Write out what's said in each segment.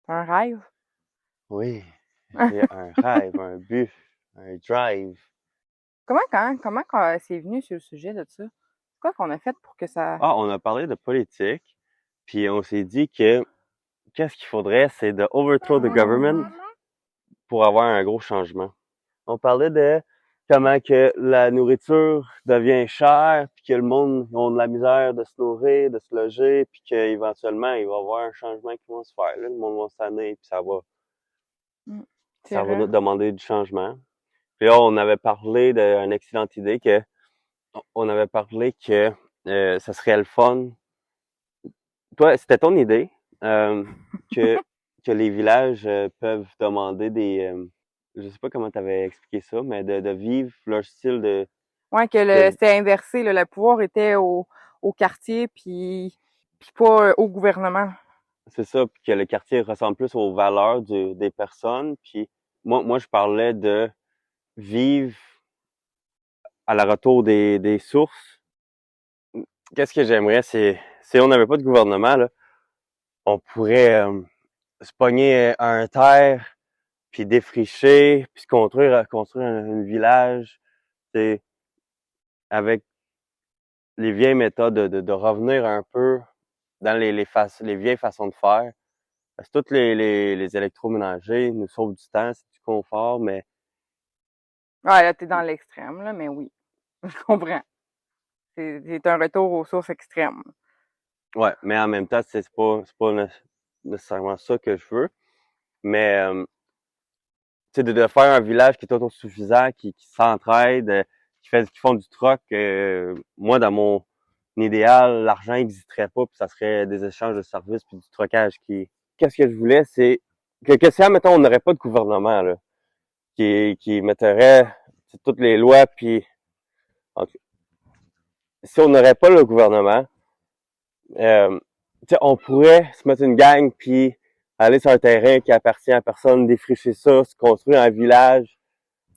Un rêve? Oui, j'ai un rêve, un but, un drive. Comment c'est venu sur le sujet de ça? C'est quoi qu'on a fait pour que ça... Ah, on a parlé de politique, puis on s'est dit que qu'est-ce qu'il faudrait, c'est de overthrow the government pour avoir un gros changement. On parlait de comment que la nourriture devient chère, puis que le monde a de la misère de se nourrir, de se loger, puis qu'éventuellement, il va y avoir un changement qui va se faire. Là. Le monde va s'anner, puis Mm, c'est ça va vrai. nous demander du changement. Puis là, on avait parlé d'une excellente idée que on avait parlé que ça serait le fun. Toi, c'était ton idée euh, que que les villages peuvent demander je sais pas comment tu avais expliqué ça, mais de vivre leur style Ouais, que de c'était inversé, là, le pouvoir était au quartier, puis pas au gouvernement. c'est ça, puis que le quartier ressemble plus aux valeurs des personnes. Puis moi, je parlais de vivre à la retour des sources. Qu'est-ce que j'aimerais, c'est si on n'avait pas de gouvernement, là, on pourrait se pogner un terre, puis défricher, puis construire un village, c'est avec les vieilles méthodes de revenir un peu dans les vieilles façons de faire. Parce que tous les électroménagers nous sauvent du temps, c'est du confort, mais Ouais, là, t'es dans l'extrême, là, mais oui, je comprends. C'est un retour aux sources extrêmes. ouais, mais en même temps, c'est pas nécessairement ça que je veux. Mais tu sais, de faire un village qui est autosuffisant, qui s'entraide, qui font du troc. Moi, dans mon idéal, l'argent n'existerait pas, puis ça serait des échanges de services puis du trocage Qu'est-ce que je voulais, c'est que si, admettons, on n'aurait pas de gouvernement, là, qui mettrait toutes les lois, puis ok, si on n'aurait pas le gouvernement, euh, tu sais, on pourrait se mettre une gang, puis aller sur un terrain qui appartient à personne, défricher ça, se construire un village,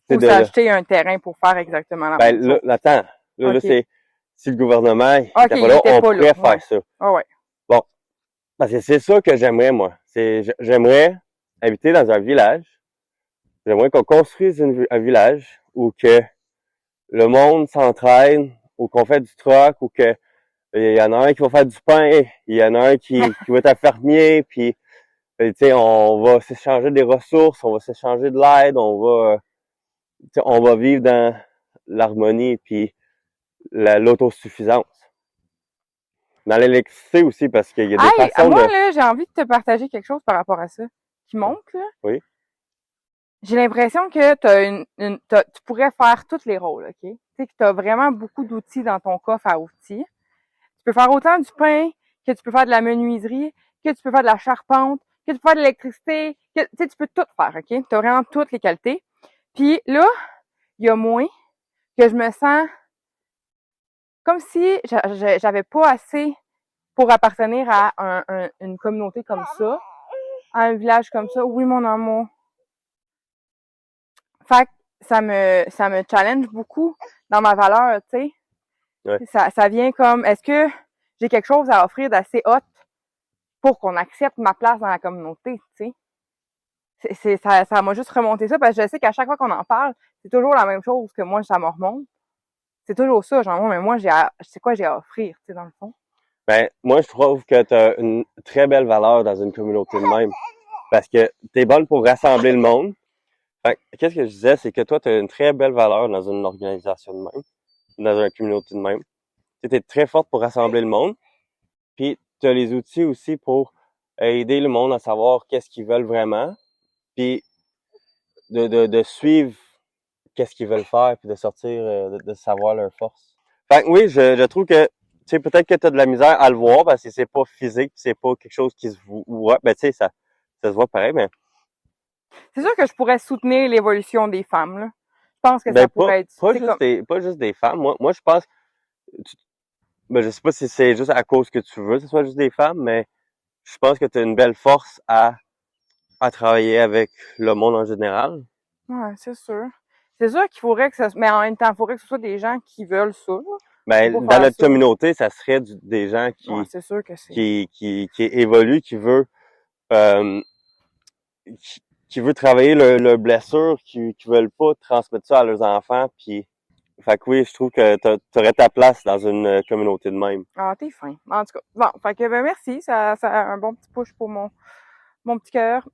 tu sais, Ou s'acheter un terrain pour faire exactement la même là, chose. attends, là, OK. c'est, si le gouvernement OK, était pas il là, était on pas là. pourrait Ouais. faire ça. Ah ouais. Bon, parce que c'est ça que j'aimerais, moi. J'aimerais habiter dans un village. J'aimerais qu'on construise un village où que le monde s'entraîne, où qu'on fait du troc, où que il y en a un qui va faire du pain, il y en a un qui va être un fermier, puis tu sais, on va s'échanger des ressources, on va s'échanger de l'aide, on va vivre dans l'harmonie puis l'autosuffisance. Dans l'électricité aussi, parce qu'il y a des Hey, façons moi, de... là, j'ai envie de te partager quelque chose par rapport à ça. Qui monte, là. Oui, J'ai l'impression que tu pourrais faire tous les rôles, OK? Tu sais, que tu as vraiment beaucoup d'outils dans ton coffre à outils. Tu peux faire autant du pain, que tu peux faire de la menuiserie, que tu peux faire de la charpente, que tu peux faire de l'électricité, que, tu sais, tu peux tout faire, OK? Tu as vraiment toutes les qualités. Puis là, il y a moins que je me sens comme si j'avais pas assez pour appartenir à une communauté comme ça, à un village comme ça. Oui, mon amour. Fait que ça me challenge beaucoup dans ma valeur, tu sais. ouais. Ça vient comme, est-ce que j'ai quelque chose à offrir d'assez hot pour qu'on accepte ma place dans la communauté, tu sais? Ça m'a juste remonté ça parce que je sais qu'à chaque fois qu'on en parle, c'est toujours la même chose que moi, ça me remonte. C'est toujours ça, genre, mais moi, c'est quoi j'ai à offrir, tu sais, dans le fond. Ben, moi, je trouve que tu as une très belle valeur dans une communauté de même. Parce que tu es bonne pour rassembler le monde. Fait qu'est-ce que je disais, c'est que toi, tu as une très belle valeur dans une organisation de même, dans une communauté de même. Tu es très forte pour rassembler le monde. Puis, tu as les outils aussi pour aider le monde à savoir qu'est-ce qu'ils veulent vraiment. Puis, de suivre qu'est-ce qu'ils veulent faire, puis de sortir, de savoir leurs forces. Fait que oui, je trouve que, tu sais, peut-être que tu as de la misère à le voir parce que c'est pas physique, c'est pas quelque chose qui se voit. Ben, tu sais, ça se voit pareil, mais C'est sûr que je pourrais soutenir l'évolution des femmes, là. Je pense que ça ben, pourrait être, pas c'est comme, pas juste des femmes. Moi, je pense, tu- ben, je sais pas si c'est juste à cause que tu veux que ce soit juste des femmes, mais je pense que tu as une belle force à travailler avec le monde en général. ouais, c'est sûr. C'est sûr qu'il faudrait que ça, mais en même temps, il faudrait que ce soit des gens qui veulent ça, là. Je peux Ben, pas dans faire notre ça. communauté, ça serait des gens Ouais, c'est sûr que c'est. qui évoluent, qui veulent, euh, qui veut travailler leur blessure, qui veulent pas transmettre ça à leurs enfants, puis fait que oui, je trouve que t'aurais ta place dans une communauté de même. Ah, t'es fin. En tout cas, bon, fait que ben merci, ça a un bon petit push pour mon petit cœur.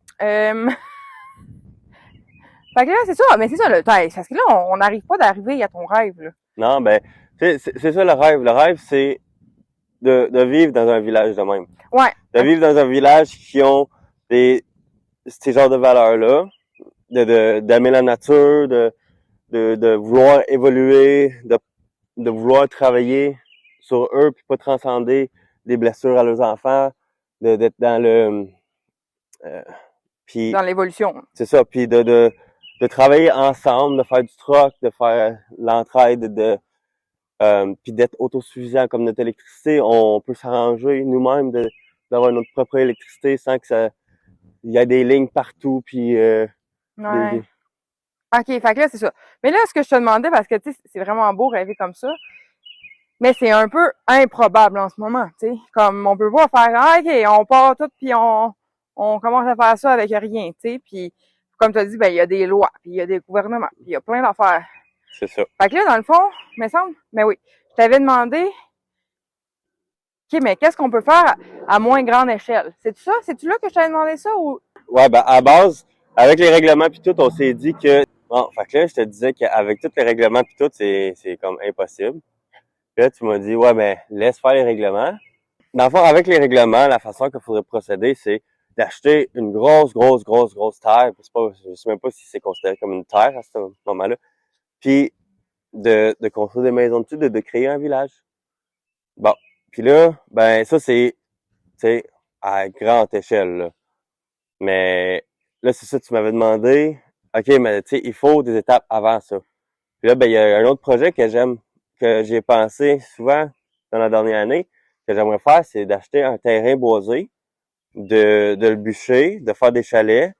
Fait que là, c'est ça, mais c'est ça, là, parce que là, on n'arrive pas d'arriver à ton rêve, là. Non, ben, c'est ça le rêve. Le rêve, c'est de vivre dans un village de même. Ouais, De vivre dans un village qui ont ces genres de valeurs-là, d'aimer la nature, de vouloir évoluer, de vouloir travailler sur eux puis pas transcender des blessures à leurs enfants, d'être dans le puis dans l'évolution. c'est ça, puis de travailler ensemble, de faire du troc, de faire l'entraide, puis d'être autosuffisant comme notre électricité, on peut s'arranger nous-mêmes d'avoir notre propre électricité sans que ça il y a des lignes partout puis Ouais. OK, fait que là, c'est ça. Mais là, ce que je te demandais, parce que, tu sais, c'est vraiment beau rêver comme ça, mais c'est un peu improbable en ce moment, tu sais. Comme, on peut pas faire, ah, OK, on part tout, puis on commence à faire ça avec rien, tu sais. Puis, comme tu as dit, ben, il y a des lois, puis il y a des gouvernements, puis il y a plein d'affaires. c'est ça. Fait que là, dans le fond, il me semble, mais oui, je t'avais demandé, OK, mais qu'est-ce qu'on peut faire à moins grande échelle? C'est-tu ça? C'est-tu là que je t'avais demandé ça ou? Ouais, ben à base, avec les règlements puis tout, on s'est dit que bon, fait que là, je te disais qu'avec tous les règlements puis tout, c'est comme impossible. Puis là, tu m'as dit ouais, ben laisse faire les règlements. Dans le fond, avec les règlements, la façon qu'il faudrait procéder, c'est d'acheter une grosse terre. C'est pas, je sais même pas si c'est considéré comme une terre à ce moment-là. Puis de construire des maisons dessus, de créer un village. Bon. Puis là, ben ça, c'est à grande échelle, là. Mais là, c'est ça, tu m'avais demandé. OK, mais tu sais, il faut des étapes avant ça. Puis là, ben, il y a un autre projet que j'ai pensé souvent dans la dernière année, que j'aimerais faire, c'est d'acheter un terrain boisé, de le bûcher, de faire des chalets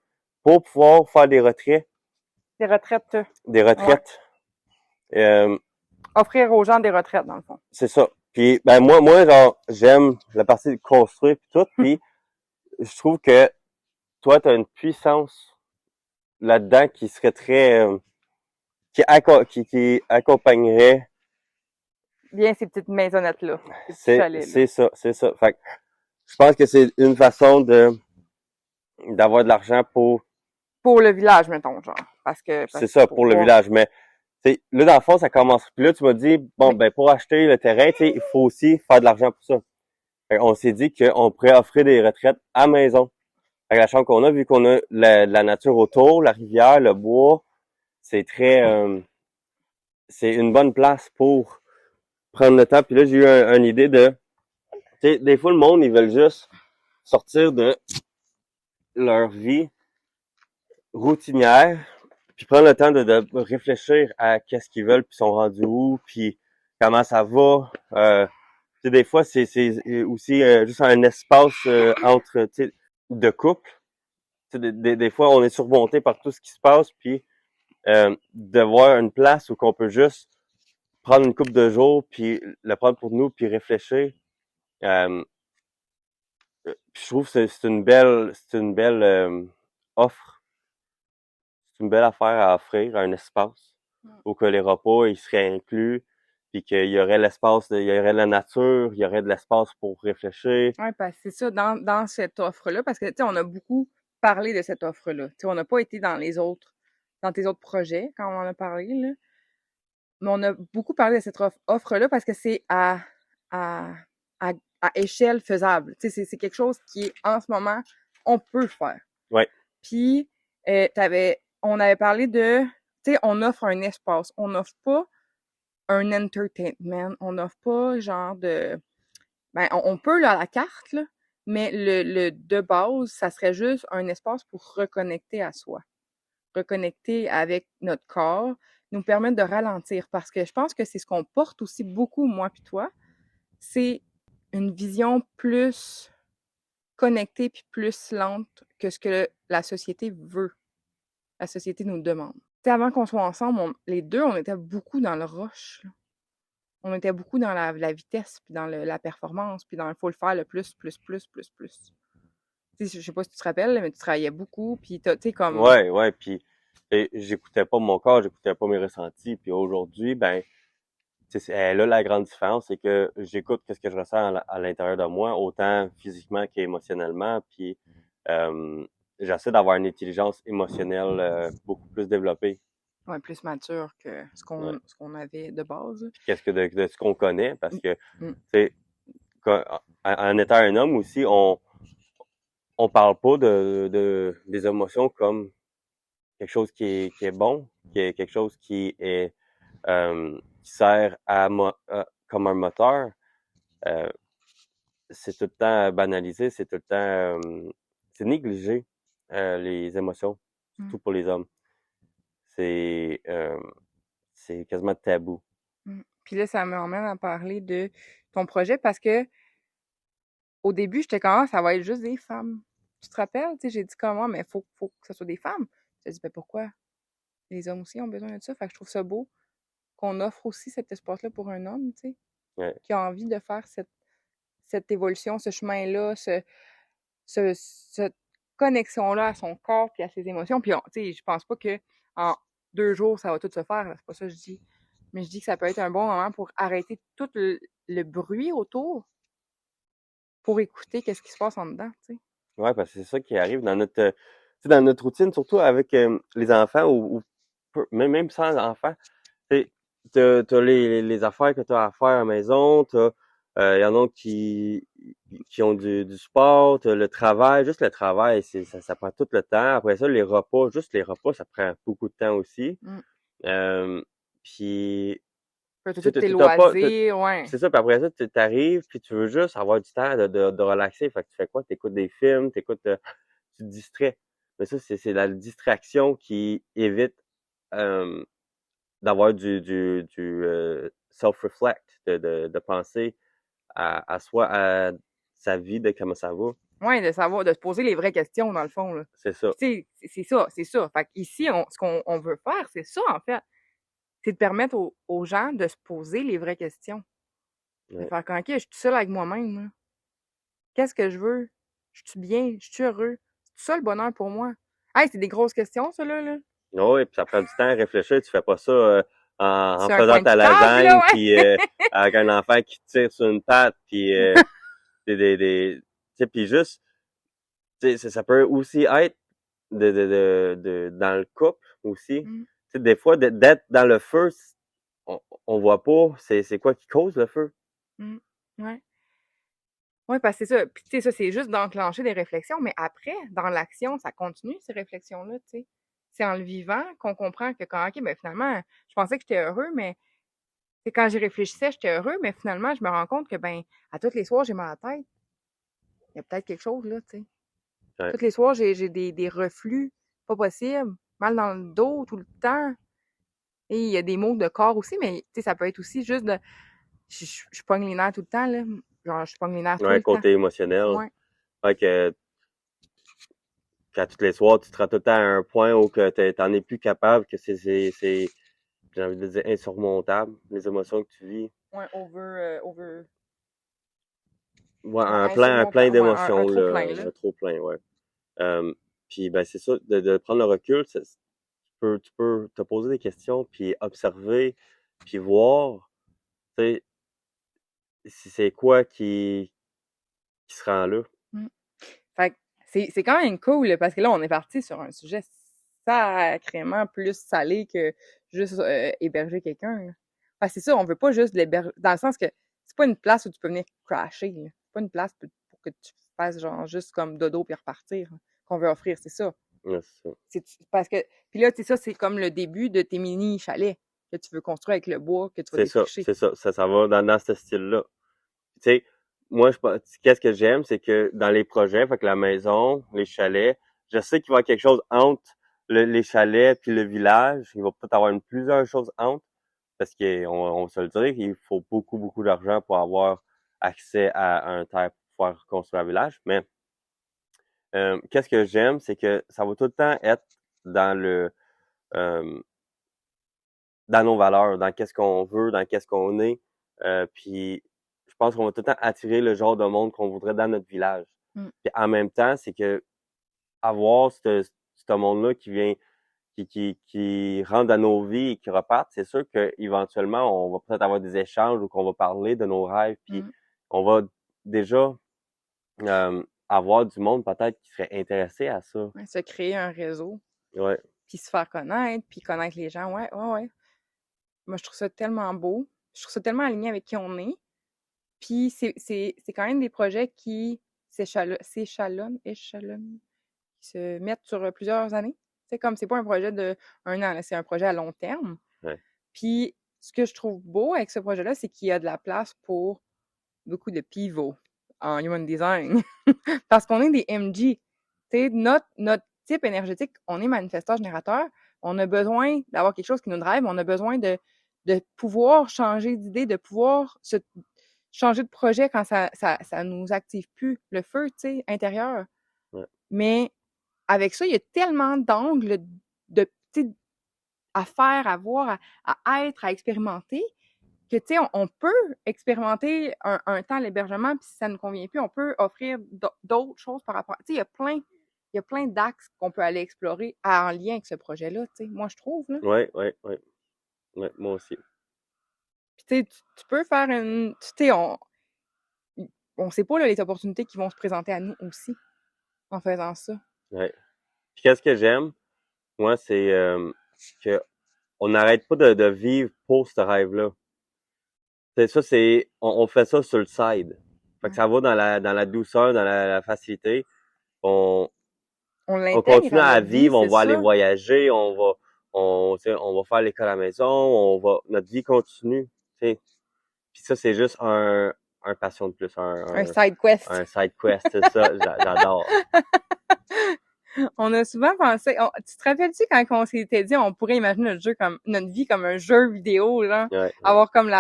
pour pouvoir faire des retraits, Des retraites, des ouais. retraites. Euh, Offrir aux gens des retraites, dans le fond. c'est ça. Puis ben moi, genre, j'aime la partie de construire puis tout, puis je trouve que toi, tu as une puissance là-dedans qui serait très qui accompagnerait. Bien ces petites maisonnettes-là, ces petits C'est chalets-là. c'est ça, c'est ça. Fait que je pense que c'est une façon de d'avoir de l'argent pour Pour le village, mettons, genre. c'est ça Pour pour le pouvoir. village. Mais là dans le fond ça commence. Puis là tu m'as dit bon Oui. ben pour acheter le terrain, il faut aussi faire de l'argent pour ça. Fait on s'est dit qu'on pourrait offrir des retraites à maison. Avec la chambre qu'on a, vu qu'on a la nature autour, la rivière, le bois, c'est très c'est une bonne place pour prendre le temps. Puis là j'ai eu une idée de tu sais, des fois, le monde, ils veulent juste sortir de leur vie routinière, puis prendre le temps de réfléchir à qu'est-ce qu'ils veulent, puis sont rendus où, puis comment ça va. Tu sais, des fois, c'est aussi juste un espace entre, tu sais, de couple. Tu sais, des fois, on est surmonté par tout ce qui se passe, puis de voir une place où qu'on peut juste prendre une couple de jours, puis le prendre pour nous, puis réfléchir. Euh, Puis je trouve que c'est une belle offre, c'est une belle affaire à offrir, un espace où que les repas ils seraient inclus, puis qu'il y aurait il y aurait la nature, il y aurait de l'espace pour réfléchir. Ouais, parce que c'est ça, dans cette offre-là, parce que, tu sais, on a beaucoup parlé de cette offre-là. Tu sais, on n'a pas été dans tes autres projets quand on en a parlé, là. Mais on a beaucoup parlé de cette offre-là parce que c'est à, à, à échelle faisable. Tu sais, c'est quelque chose qui est, en ce moment, on peut faire. Ouais, Puis, on avait parlé de, tu sais, on offre un espace. On n'offre pas un entertainment. On n'offre pas genre de, ben, on peut là à la carte, là, mais le de base, ça serait juste un espace pour reconnecter à soi, reconnecter avec notre corps, nous permettre de ralentir. Parce que je pense que c'est ce qu'on porte aussi beaucoup, moi puis toi, c'est une vision plus connectée puis plus lente que ce que la société veut, la société nous demande. T'sais, avant qu'on soit ensemble, les deux, on était beaucoup dans le rush, là. On était beaucoup dans la vitesse, puis dans la performance, puis dans il faut le faire le plus. Tu sais, je sais pas si tu te rappelles, là, mais tu travaillais beaucoup, puis tu sais, comme... Ouais, puis j'écoutais pas mon corps, j'écoutais pas mes ressentis, puis aujourd'hui, ben, là, la grande différence, c'est que j'écoute ce que je ressens à l'intérieur de moi, autant physiquement qu'émotionnellement, puis j'essaie d'avoir une intelligence émotionnelle beaucoup plus développée. Ouais, plus mature que Ouais. ce qu'on avait de base. Puis qu'est-ce que de ce qu'on connaît, parce Mm, que, tu mm, sais, en étant un homme aussi, on parle pas des émotions comme quelque chose qui est bon, qui est quelque chose qui sert comme un moteur. Euh, c'est tout le temps banalisé, c'est tout le temps c'est négligé les émotions, mm, surtout pour les hommes. C'est c'est quasiment tabou. mm. Puis là, ça m'emmène à parler de ton projet parce que au début, j'étais comme, ah, ça va être juste des femmes. Tu te rappelles? Tu sais, j'ai dit comment, mais faut que ce soit des femmes. J'ai dit, ben pourquoi? Les hommes aussi ont besoin de ça. Fait que je trouve ça beau qu'on offre aussi cet espace-là pour un homme, tu sais, Ouais, qui a envie de faire cette évolution, ce chemin-là, cette connexion-là à son corps puis à ses émotions. Puis, tu sais, je pense pas que en 2 jours, ça va tout se faire. C'est pas ça que je dis. Mais je dis que ça peut être un bon moment pour arrêter tout le bruit autour pour écouter qu'est-ce qui se passe en dedans, tu sais. ouais, parce que c'est ça qui arrive dans notre tu sais, dans notre routine, surtout avec les enfants ou même sans enfants. T'as les affaires que tu as à faire à la maison, y en a qui ont du sport, t'as le travail, juste le travail, ça prend tout le temps. Après ça, juste les repas, ça prend beaucoup de temps aussi. Mm. Euh, puis, Puis t'as tu sais, tous tes t'as pas, loisirs, ouais. c'est ça, puis après ça, t'arrives, puis tu veux juste avoir du temps de relaxer. Fait que tu fais quoi? T'écoutes des films, tu te distrais. Mais ça, c'est la distraction qui évite euh, d'avoir du self-reflect, de penser à soi, à sa vie, de comment ça va. Ouais, de savoir, de se poser les vraies questions, dans le fond, là. C'est ça. Puis, tu sais, c'est ça, c'est ça. Fait qu'ici, ce qu'on veut faire, c'est ça, en fait. C'est de permettre aux gens de se poser les vraies questions. De Ouais. faire comme, OK, je suis seule avec moi-même, là. Qu'est-ce que je veux? Je suis bien? Je suis heureux? C'est ça le bonheur pour moi? Hey, c'est des grosses questions, ça, là. Oui, puis ça prend du temps à réfléchir. Tu fais pas ça en C'est un faisant coin de ta table, lasagne, là, puis avec un enfant qui tire sur une patte, puis ouais. tu sais, puis juste, tu sais, ça peut aussi être dans le couple aussi. Tu Mm, sais, des fois, d'être dans le feu, on voit pas c'est quoi qui cause le feu. mm, ouais. Ouais, parce que c'est ça. Puis, tu sais, ça, c'est juste d'enclencher des réflexions, mais après, dans l'action, ça continue, ces réflexions-là, tu sais. C'est en le vivant qu'on comprend que quand, OK, ben finalement, je pensais que j'étais heureux, mais c'est quand j'y réfléchissais, j'étais heureux, mais finalement, je me rends compte que, ben, à tous les soirs, j'ai mal à la tête. Il y a peut-être quelque chose, là, tu sais. Ouais. Tous les soirs, j'ai des reflux, pas possible. Mal dans le dos tout le temps. Et il y a des maux de corps aussi, mais, tu sais, ça peut être aussi juste de, je pogne les nerfs tout le temps, là. Genre, je pogne les nerfs tout Ouais, le temps. côté émotionnel. Ouais. Fait que qu'à tous les soirs, tu te rends tout le temps à un point où que t'en es plus capable, que j'ai envie de dire insurmontable, les émotions que tu vis. Ouais, over. Ouais, Ouais, un plein insurmontable. Ouais, un d'émotions, trop là, plein, là. un trop plein, ouais. Puis ben c'est ça, de prendre le recul, tu peux te poser des questions, puis observer, puis voir, tu sais, si c'est quoi qui se rend là. Mm. Fait que c'est quand même cool, là, parce que là, on est parti sur un sujet sacrément plus salé que juste héberger quelqu'un, là. Fait que c'est ça, on veut pas juste l'héberger, dans le sens que c'est pas une place où tu peux venir crasher, là. C'est pas une place pour que tu fasses genre juste comme dodo puis repartir, là, qu'on veut offrir, c'est ça. Ouais, c'est ça. Parce que, puis là, tu sais, ça, c'est comme le début de tes mini chalets que tu veux construire avec le bois que tu vas défricher. C'est ça, ça va dans ce style-là. Tu sais, moi, qu'est-ce que j'aime, c'est que dans les projets, fait que la maison, les chalets, je sais qu'il va y avoir quelque chose entre les chalets puis le village. Il va peut-être avoir plusieurs choses entre, parce on va se le dire, il faut beaucoup d'argent pour avoir accès à un terre pour pouvoir construire un village. Mais qu'est-ce que j'aime, c'est que ça va tout le temps être dans euh, dans nos valeurs, dans qu'est-ce qu'on veut, dans qu'est-ce qu'on est. Puis je pense qu'on va tout le temps attirer le genre de monde qu'on voudrait dans notre village. Mm. Puis en même temps, c'est que avoir ce monde-là qui vient, qui rentre dans nos vies et qui repart, c'est sûr qu'éventuellement, on va peut-être avoir des échanges ou qu'on va parler de nos rêves, puis Mm. on va déjà avoir du monde peut-être qui serait intéressé à ça. Ouais, se créer un réseau, Ouais, puis se faire connaître, puis connaître les gens. Ouais, ouais, ouais. Moi, je trouve ça tellement beau. Je trouve ça tellement aligné avec qui on est. Puis c'est quand même des projets qui échelonnent, qui se mettent sur plusieurs années. C'est comme, c'est pas un projet de un an, là, c'est un projet à long terme. ouais, Puis ce que je trouve beau avec ce projet-là, c'est qu'il y a de la place pour beaucoup de pivots en human design. Parce qu'on est des MG. Tu sais, notre type énergétique, on est manifesteur générateur. On a besoin d'avoir quelque chose qui nous drive. On a besoin de pouvoir changer d'idée, de pouvoir changer de projet quand ça nous active plus le feu, tu sais, intérieur. ouais. Mais avec ça, il y a tellement d'angles de, tu sais, à faire, à voir, à être, à expérimenter, que, tu sais, on peut expérimenter un temps à l'hébergement, puis si ça ne convient plus, on peut offrir d'autres choses par rapport. Tu sais, il y a plein d'axes qu'on peut aller explorer en lien avec ce projet-là, tu sais, moi, je trouve, là. Ouais, ouais, ouais. Ouais, moi aussi. Puis, tu sais, tu peux faire tu sais, on sait pas, là, les opportunités qui vont se présenter à nous aussi en faisant ça. Ouais. Puis qu'est-ce que j'aime, moi, c'est que on n'arrête pas de vivre pour ce rêve-là. C'est ça, on fait ça sur le side. Fait que Ouais. ça va dans la douceur, dans la facilité. On, On on l'intègre continue à à notre vie, vivre, on c'est va aller ça. voyager, tu sais, on va faire l'école à la maison, notre vie continue, tu sais. Puis ça, c'est juste un passion de plus, Un side quest. un side quest, c'est ça, j'adore. On a souvent pensé, tu te rappelles-tu quand on s'était dit on pourrait imaginer notre vie comme un jeu vidéo, genre, Ouais, ouais. avoir comme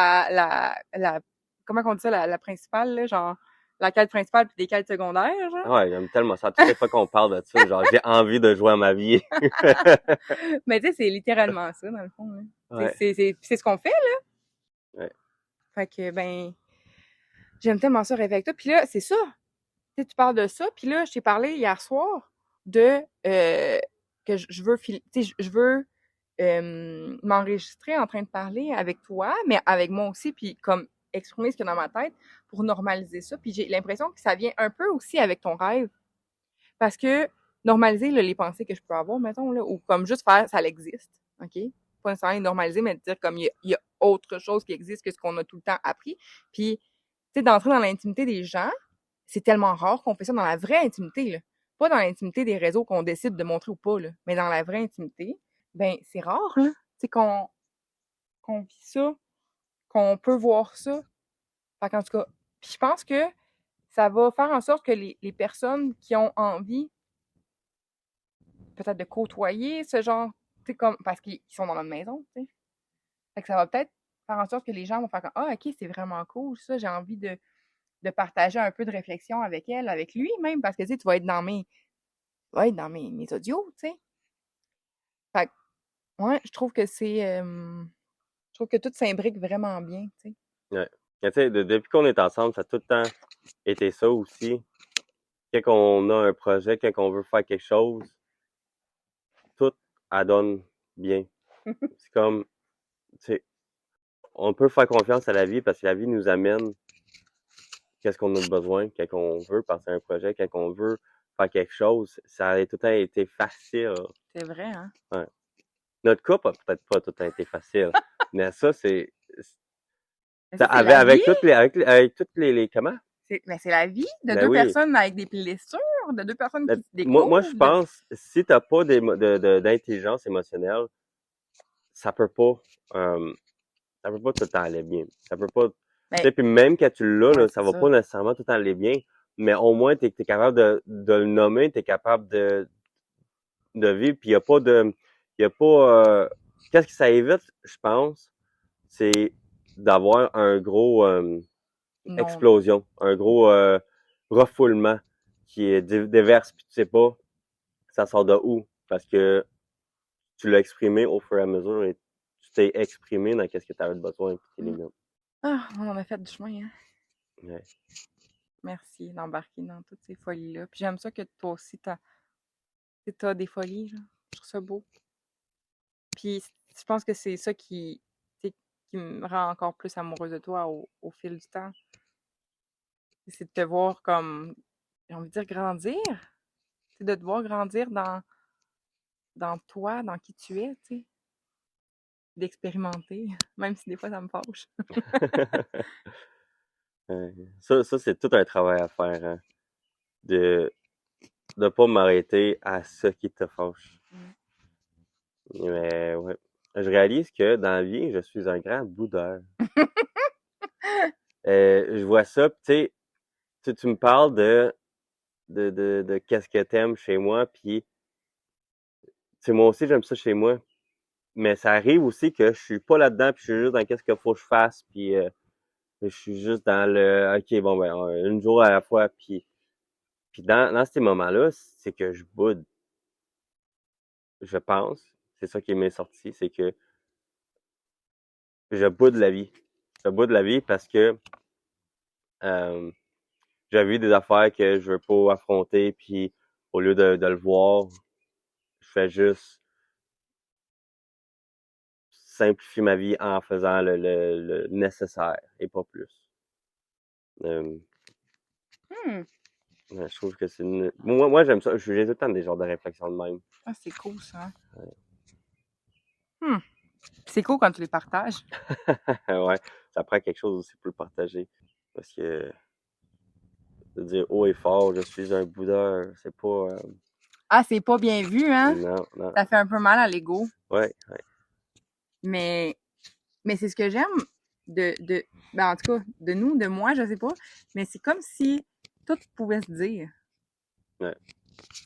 comment on dit ça, la principale, là, genre, la quête principale puis des quêtes secondaires, genre. Ouais, j'aime tellement ça. Toutes les fois qu'on parle de ça, genre, j'ai envie de jouer à ma vie. Mais tu sais, c'est littéralement ça, dans le fond, là. Ouais, C'est ce qu'on fait. ouais, Fait que, ben, j'aime tellement ça rêver avec toi. Puis là, c'est ça. Tu sais, tu parles de ça. Puis là, je t'ai parlé hier soir de que je veux, tu sais, je veux m'enregistrer en train de parler avec toi, mais avec moi aussi, puis comme exprimer ce qu'il y a dans ma tête pour normaliser ça. Puis j'ai l'impression que ça vient un peu aussi avec ton rêve. Parce que normaliser là, les pensées que je peux avoir, mettons, là, ou comme juste faire ça existe. OK? Pas nécessairement les normaliser, mais dire comme il y a autre chose qui existe que ce qu'on a tout le temps appris. Puis, tu sais, d'entrer dans l'intimité des gens, c'est tellement rare qu'on fait ça dans la vraie intimité, là. Pas dans l'intimité des réseaux qu'on décide de montrer ou pas, là, mais dans la vraie intimité, ben c'est rare, là. C'est qu'on vit ça, qu'on peut voir ça. Fait qu'en tout cas, puis je pense que ça va faire en sorte que les personnes qui ont envie peut-être de côtoyer ce genre, tu sais, comme, parce qu'ils sont dans notre maison, tu sais. Fait que ça va peut-être faire en sorte que les gens vont faire comme, ah, ok, c'est vraiment cool, ça, j'ai envie de partager un peu de réflexion avec elle, avec lui même, parce que, tu sais, tu vas être dans mes audios, tu sais. Fait que, ouais, je trouve que je trouve que tout s'imbrique vraiment bien, tu sais. ouais. Mais tu sais, depuis qu'on est ensemble, ça a tout le temps été ça aussi. Quand on a un projet, quand on veut faire quelque chose, tout adonne bien. C'est comme, tu sais, on peut faire confiance à la vie parce que la vie nous amène qu'est-ce qu'on a besoin, quand on veut passer un projet, quand on veut faire quelque chose. Ça a tout le temps été facile. C'est vrai, hein? Ouais. Notre couple a peut-être pas tout le temps été facile, mais ça, Mais ça, c'est la vie. avec toutes les comment? Mais c'est la vie de Ben deux oui. personnes avec des blessures, de deux personnes Ben, qui se moi, découvrent. je pense, si t'as pas d'intelligence émotionnelle, ça peut pas, euh, ça peut pas tout le temps aller bien. Ça peut pas, tu Mais, sais, puis même quand tu l'as, ouais, là, ça c'est va pas ça. nécessairement tout le temps aller bien, mais au moins, t'es capable de le nommer, t'es capable de vivre, puis y a pas, qu'est-ce que ça évite, je pense, c'est d'avoir un gros, Non. explosion, un gros, refoulement qui est déverse, puis tu sais pas, ça sort de où, parce que tu l'as exprimé au fur et à mesure et tu t'es exprimé dans qu'est-ce que tu avais besoin et tes Mm. limites. Ah, on en a fait du chemin, hein. Ouais. Merci d'embarquer dans toutes ces folies-là. Puis j'aime ça que toi aussi, t'as des folies, là. Je trouve ça beau. Puis je pense que c'est ça qui me rend encore plus amoureuse de toi au fil du temps. C'est de te voir comme, j'ai envie de dire, grandir. C'est de te voir grandir dans toi, dans qui tu es, tu sais. D'expérimenter, même si des fois ça me fâche. Ça, c'est tout un travail à faire, hein, de pas m'arrêter à ce qui te fâche. Mais ouais. Je réalise que dans la vie, je suis un grand boudeur. Je vois ça, tu sais, tu me parles de qu'est-ce que t'aimes chez moi, puis moi aussi j'aime ça chez moi. Mais ça arrive aussi que je suis pas là-dedans, puis je suis juste dans qu'est-ce qu'il faut que je fasse, puis je suis juste dans le OK, bon ben une jour à la fois, puis dans ces moments-là, c'est que je boude. Je pense, c'est ça qui m'est sorti, c'est que je boude la vie. Je boude la vie parce que euh, j'ai vu des affaires que je veux pas affronter, puis au lieu de le voir, je fais juste simplifier ma vie en faisant le nécessaire et pas plus. Euh, je trouve que c'est une... Moi j'aime ça. J'ai tout le temps des genres de réflexions de même. Ah, c'est cool, ça. C'est cool quand tu les partages. Ouais, ça prend quelque chose aussi pour le partager. Parce que de dire haut et fort, je suis un boudeur, c'est pas... Ah, c'est pas bien vu, hein? Non. Ça fait un peu mal à l'ego. Ouais. Mais c'est ce que j'aime ben en tout cas, de nous, de moi, je sais pas. Mais c'est comme si tout pouvait se dire. Ouais.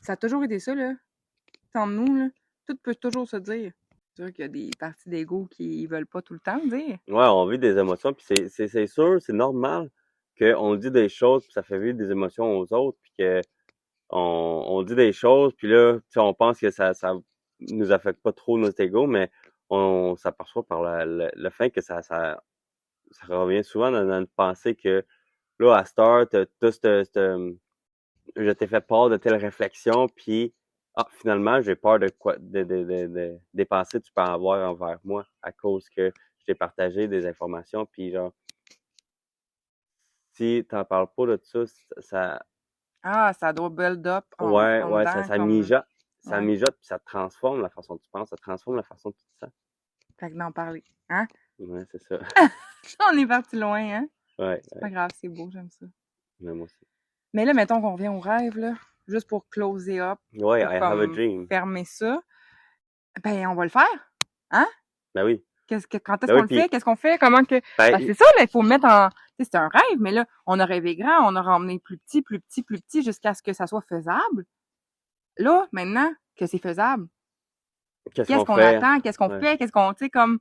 Ça a toujours été ça, là. Tant de nous, là. Tout peut toujours se dire. C'est sûr qu'il y a des parties d'ego qui veulent pas tout le temps le dire. Ouais, on vit des émotions, puis c'est sûr, c'est normal qu'on dit des choses, puis ça fait vivre des émotions aux autres, puis que on dit des choses, puis là, tu sais, on pense que ça nous affecte pas trop notre ego, mais on s'aperçoit par le fait que ça revient souvent dans notre pensée que là, à cette heure, je t'ai fait part de telle réflexion, puis finalement, j'ai peur de quoi des pensées que tu peux avoir envers moi à cause que je t'ai partagé des informations, puis genre, si t'en parles pas de ça Ah, ça doit build up en ouais, dedans ça comme. mijote. Ça Ouais. mijote, puis ça transforme la façon que tu penses, ça transforme la façon que tu te sens. Fait que d'en parler. Hein? Ouais, c'est ça. On est parti loin, hein? Ouais, C'est pas grave, c'est beau, j'aime ça. mais moi aussi. Mais là, mettons qu'on revient au rêve, là. Juste pour closer up, Ouais, pour I have a comme dream. fermer ça. Ben, on va le faire. Hein? Ben oui. Quand est-ce Ben qu'on oui, le puis fait? Qu'est-ce qu'on fait? Comment que. ben, Ben, c'est ça, là, il faut mettre en. Tu sais, c'est un rêve, mais là, on a rêvé grand, on a ramené plus petit, jusqu'à ce que ça soit faisable. Là, maintenant que c'est faisable, qu'est-ce qu'est-ce qu'on qu'on fait? attend? Qu'est-ce qu'on Ouais. fait? Qu'est-ce qu'on, tu sais, comme.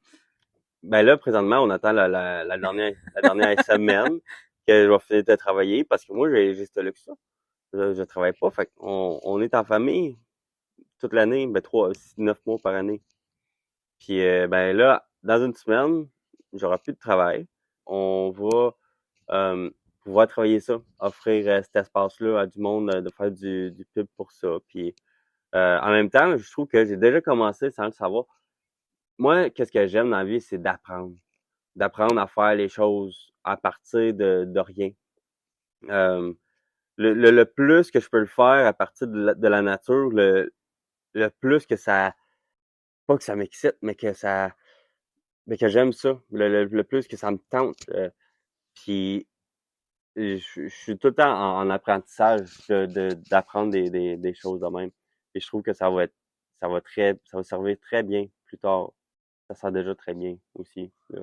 Ben là, présentement, on attend la dernière semaine que je vais finir de travailler parce que moi, j'ai ce luxe-là. Je travaille pas, fait on est en famille toute l'année, ben 9 mois par année. Puis ben là, dans une semaine, j'aurai plus de travail. On va pouvoir travailler ça, offrir cet espace-là à du monde, de faire du pub pour ça. Puis en même temps, je trouve que j'ai déjà commencé sans le savoir. Moi, qu'est-ce que j'aime dans la vie, c'est d'apprendre. D'apprendre à faire les choses à partir de rien. Euh, le plus que je peux le faire à partir de la nature, le plus que ça, pas que ça m'excite, mais que j'aime ça, le plus que ça me tente. Puis je suis tout le temps en apprentissage d'apprendre des choses de même. Et je trouve que ça va servir très bien plus tard. Ça sert déjà très bien aussi, là.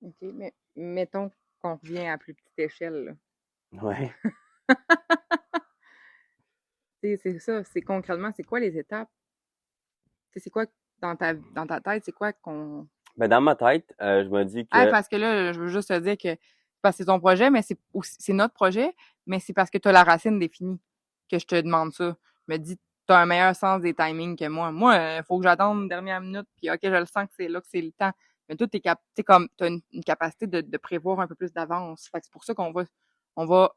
OK, mais mettons qu'on revient à plus petite échelle, là. Ouais. C'est ça, c'est concrètement, c'est quoi les étapes? Tu sais, c'est quoi dans ta tête, c'est quoi qu'on. Ben, dans ma tête, je me dis Ah, que, parce que là, je veux juste te dire que parce que c'est ton projet, mais c'est notre projet, mais c'est parce que tu as la racine définie que je te demande ça. Je me dis, tu as un meilleur sens des timings que moi. Moi, il faut que j'attende une dernière minute, puis OK, je le sens que c'est là que c'est le temps. Mais toi, t'es comme, t'as une capacité de prévoir un peu plus d'avance. Fait que c'est pour ça qu'on va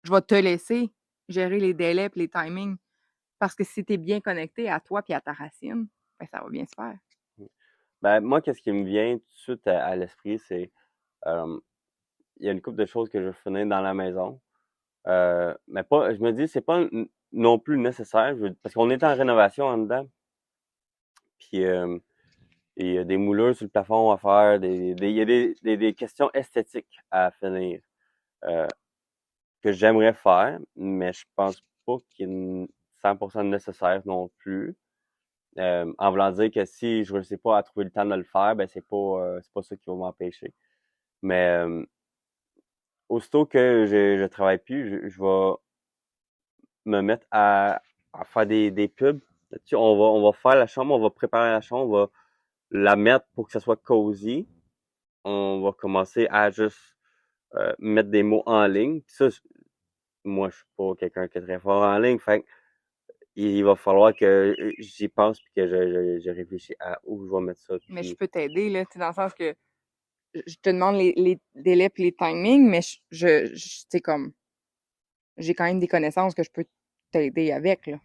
je vais te laisser gérer les délais et les timings. Parce que si tu es bien connecté à toi et à ta racine, ben, ça va bien se faire. Ben, moi, qu'est-ce qui me vient tout de suite à l'esprit, c'est il y a une couple de choses que je veux finir dans la maison. Mais pas, je me dis, c'est pas non plus nécessaire, parce qu'on est en rénovation en dedans. Puis il y a des moulures sur le plafond à faire, il y a des questions esthétiques à finir que j'aimerais faire, mais je pense pas qu'il est 100% nécessaire non plus. En voulant dire que si je ne sais pas à trouver le temps de le faire, ben c'est pas ça qui va m'empêcher. Mais aussitôt que je travaille plus, je vais me mettre à faire des pubs. Tu sais, on va faire la chambre, on va préparer la chambre, on va la mettre pour que ça soit cosy. On va commencer à juste mettre des mots en ligne. Puis ça, moi, je suis pas quelqu'un qui est très fort en ligne. Fait que il va falloir que j'y pense puis que je réfléchis à où je vais mettre ça. Mais je Puis, peux t'aider, là, tu sais, dans le sens que je te demande les délais et les timings, mais c'est comme, j'ai quand même des connaissances que je peux t'aider avec, là.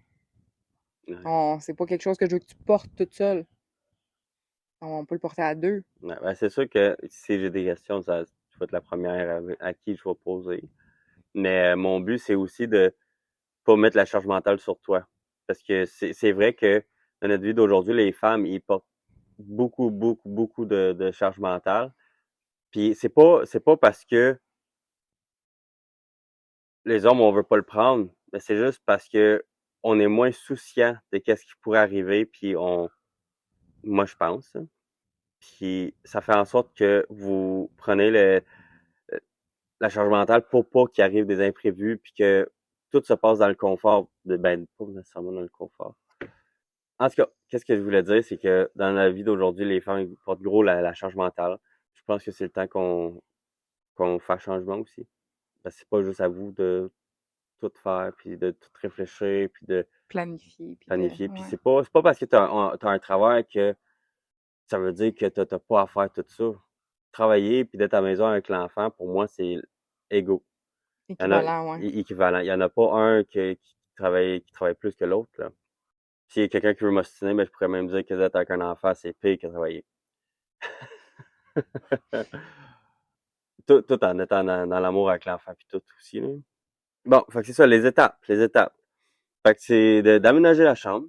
ouais. C'est pas quelque chose que je veux que tu portes toute seule. On peut le porter à deux. Ouais, ben, c'est sûr que si j'ai des questions, tu vas être la première à qui je vais poser. Mais mon but, c'est aussi de pas mettre la charge mentale sur toi. Parce que c'est vrai que dans notre vie d'aujourd'hui, les femmes, ils portent beaucoup, beaucoup, beaucoup de charge mentale. Puis c'est pas parce que les hommes, on veut pas le prendre, mais c'est juste parce que on est moins souciant de qu'est-ce qui pourrait arriver, puis moi je pense, hein. Puis ça fait en sorte que vous prenez la charge mentale pour pas qu'il arrive des imprévus, puis que tout se passe dans le confort, ben pas nécessairement dans le confort. En tout cas, qu'est-ce que je voulais dire, c'est que dans la vie d'aujourd'hui, les femmes ils portent gros la charge mentale. Je pense que c'est le temps qu'on fasse changement aussi. Parce que c'est pas juste à vous de tout faire, puis de tout réfléchir, puis de Planifier, puis planifier. Puis ouais. c'est pas parce que t'as un travail que ça veut dire que t'as pas à faire tout ça. Travailler puis d'être à la maison avec l'enfant, pour moi, c'est égaux. Il y en a Équivalent, ouais. équivalent. Il y en a pas un qui travaille plus que l'autre, là. S'il y a quelqu'un qui veut m'ostiner, ben, je pourrais même dire que d'être avec un enfant, c'est pire que travailler. Tout en étant dans l'amour avec l'enfant puis tout aussi, là. Bon, fait que c'est ça, les étapes, les étapes. Fait que c'est d'aménager la chambre,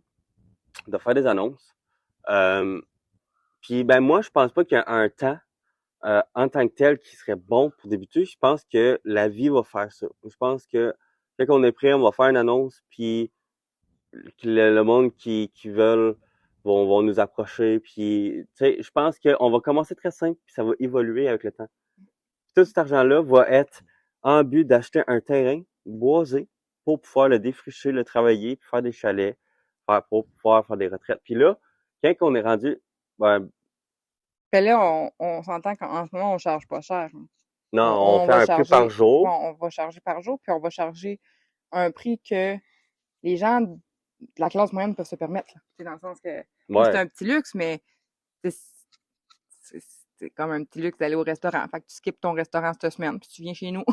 de faire des annonces. Euh, Puis ben moi, je pense pas qu'il y a un temps en tant que tel qui serait bon pour débuter. Je pense que la vie va faire ça. Je pense que dès qu'on est prêt, on va faire une annonce, puis que le monde qui veulent vont nous approcher. Puis tu sais, je pense qu'on va commencer très simple, puis ça va évoluer avec le temps. Puis tout cet argent-là va être en but d'acheter un terrain boisé pour pouvoir le défricher, le travailler, puis faire des chalets, pour pouvoir faire des retraites. Puis là, quand on est rendu, ben, Fait là, on s'entend qu'en ce moment, on charge pas cher, hein. non, on On fait va un prix par charger, bon, jour. on va charger par jour, puis on va charger un prix que les gens de la classe moyenne peuvent se permettre, là. C'est dans le sens que, oui, c'est Ouais. un petit luxe, mais c'est c'est- c'est comme un petit luxe d'aller au restaurant. Fait que tu skippes ton restaurant cette semaine, puis tu viens chez nous.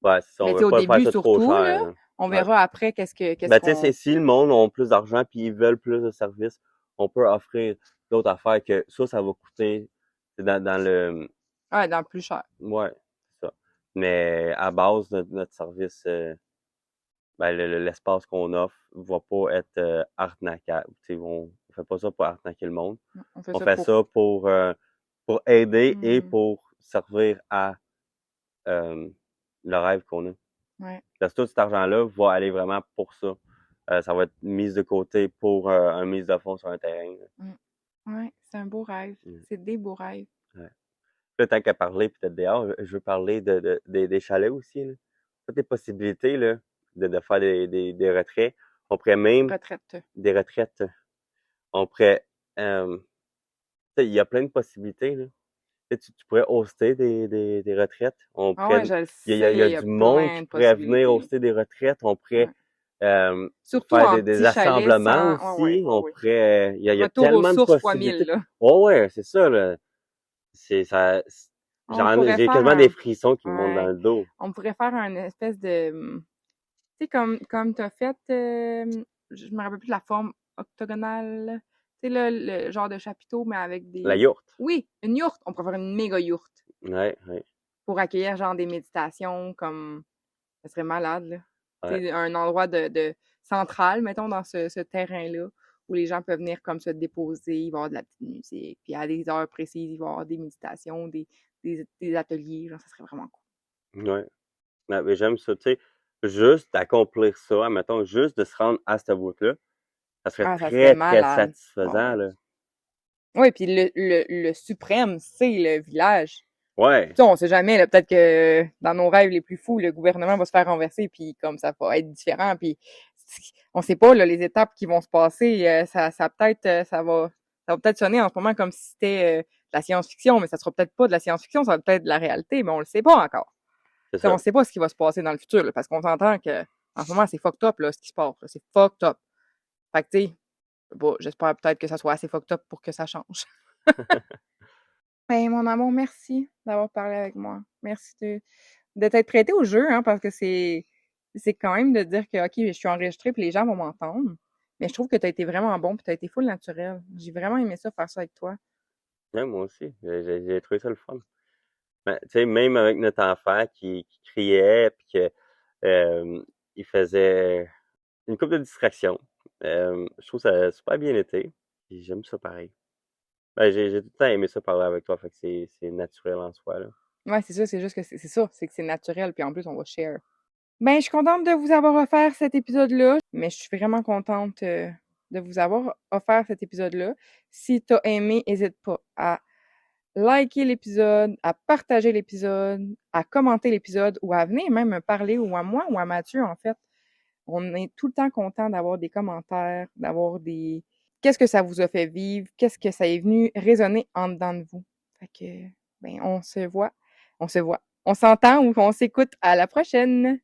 Ouais, c'est ça, Mais on tu veut sais, au pas faire début, ça trop surtout, là, cher, là. on Ouais. verra après qu'est-ce Ben, tu sais, c'est qu'on. si le monde a plus d'argent puis ils veulent plus de services, on peut offrir d'autres affaires que ça va coûter c'est dans le Ouais, dans le plus cher. ouais, c'est ça. Mais à base de notre service, ben l'espace qu'on offre va pas être arnaquable. Tu sais, on fait pas ça pour arnaquer le monde. On fait On ça fait pour. ça pour aider et Hmm, pour servir à euh, le rêve qu'on a. ouais. Parce que tout cet argent-là va aller vraiment pour ça. Ça va être mis de côté pour un mise de fonds sur un terrain, là. Hmm. Ouais, c'est un beau rêve. Mm. C'est des beaux rêves. Ouais. Là, tant qu'à parler peut-être dehors, je veux parler des chalets aussi, là. Toutes les possibilités là, de faire des retraits. On pourrait même Retraite. des retraites. On pourrait tu sais, il y a plein de possibilités, là. Tu sais, tu pourrais hoster des retraites. On Ah pourrait ouais, je le il sais, y a il y a du monde plein qui de pourrait venir possibilités. hoster des retraites. On pourrait Ouais. euh, Surtout faire en des petit chalet assemblements sans. Ouais, ouais, aussi. ouais, On ouais. pourrait il y a Retour aux tellement de sources fois mille, possibilités. là. Ouais, ouais, c'est ça, là. C'est ça. On pourrait J'ai faire quasiment des frissons qui me montent dans ouais, le dos. on pourrait faire un espèce de, tu sais, comme t'as fait, je me rappelle plus de la forme octogonale, tu sais, le genre de chapiteau, mais avec La des, yourte. oui, une yourte. On pourrait faire une méga yourte Ouais, ouais, pour accueillir genre des méditations, comme, ça serait malade, là. Tu ouais. sais, un endroit de central, mettons, dans ce terrain-là, où les gens peuvent venir comme se déposer, il va y avoir de la petite musique, puis à des heures précises, il va y avoir des méditations, des ateliers, genre, ça serait vraiment cool. Ouais. Ouais, mais j'aime ça, tu sais, juste d'accomplir ça, admettons, juste de se rendre à ce bout-là, ça serait Ah, ça serait très, très malade. satisfaisant, Ouais. là. Oui, puis le suprême, c'est le village. Ouais, Tu sais, on sait jamais, là, peut-être que dans nos rêves les plus fous, le gouvernement va se faire renverser, puis comme ça va être différent, puis on sait pas, là, les étapes qui vont se passer, ça peut-être, ça va peut-être sonner en ce moment comme si c'était de la science-fiction, mais ça sera peut-être pas de la science-fiction, ça va peut-être de la réalité, mais on le sait pas encore. c'est Tu sais, ça. on sait pas ce qui va se passer dans le futur, là, parce qu'on s'entend que en ce moment, c'est fucked up, là, ce qui se passe, là, c'est fucked up. Fait que, tu sais, bon, j'espère peut-être que ça soit assez fucked up pour que ça change. Ben, mon amour, merci d'avoir parlé avec moi. Merci de t'être prêté au jeu, hein, parce que c'est quand même de dire que, OK, je suis enregistrée puis les gens vont m'entendre. Mais je trouve que tu as été vraiment bon puis tu as été full naturel. J'ai vraiment aimé ça, faire ça avec toi. Ouais, moi aussi, j'ai trouvé ça le fun. Mais, tu sais, même avec notre enfant qui criait, puis que il faisait une couple de distractions, je trouve ça a super bien été, puis j'aime ça pareil. Ben, j'ai tout le temps aimé ça parler avec toi, fait que c'est naturel en soi, là. Ouais, c'est ça, c'est juste que c'est ça, c'est que c'est naturel puis en plus, on va share. Ben, je suis contente de vous avoir offert cet épisode-là, mais je suis vraiment contente de vous avoir offert cet épisode-là. Si t'as aimé, n'hésite pas à liker l'épisode, à partager l'épisode, à commenter l'épisode ou à venir même me parler ou à moi ou à Mathieu, en fait. On est tout le temps content d'avoir des commentaires, d'avoir des... Qu'est-ce que ça vous a fait vivre? Qu'est-ce que ça est venu résonner en dedans de vous? Fait que, ben, on se voit, on s'entend ou on s'écoute à la prochaine!